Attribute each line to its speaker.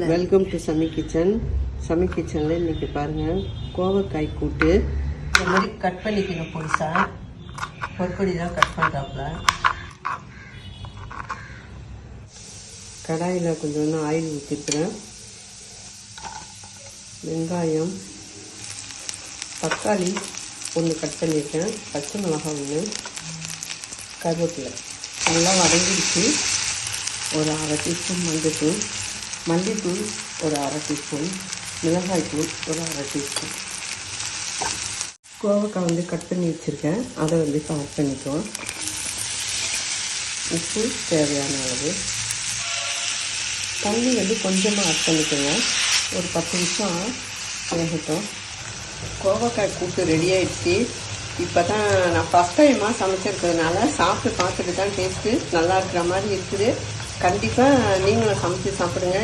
Speaker 1: Welcome to Sami kitchen. Sami கிச்சனில் இன்றைக்கி பாருங்கள், கோவக்காய் கூட்டு இந்த மாதிரி கட் பண்ணிக்கணும். பொடிசாக பொற்கொடி தான் கட் பண்ணுறாப்புல. கடாயில் கொஞ்சம் ஆயில் ஊற்றிக்கிறேன். வெங்காயம், தக்காளி ஒன்று கட் பண்ணியிருக்கேன், பச்சை மிளகாய் ஒன்று, கருவேப்பிலை நல்லா வதங்கிடுச்சு. ஒரு அரை டீஸ்பூன் மல்லித்தூள் ஒரு அரை டீஸ்பூன், மிளகாய்த்தூள் ஒரு அரை டீஸ்பூன். கோவக்காய் கட் பண்ணி வச்சுருக்கேன், அதை இப்போ ஆட் பண்ணிக்குவோம். உப்பு தேவையான அளவு, தண்ணி கொஞ்சமாக ஆட் பண்ணிக்கோங்க. ஒரு 10 நிமிஷம் வேகட்டும். கோவக்காய் கூட்டு ரெடி ஆகிடுச்சு. இப்போ தான் நான் ஃபஸ்ட் டைமாக சமைச்சிருக்கிறதுனால சாப்பிட்டு பார்த்துட்டு தான் டேஸ்ட்டு நல்லா இருக்கிற மாதிரி இருக்குது. கண்டிப்பாக நீங்களும் சமைச்சு சாப்பிடுங்க.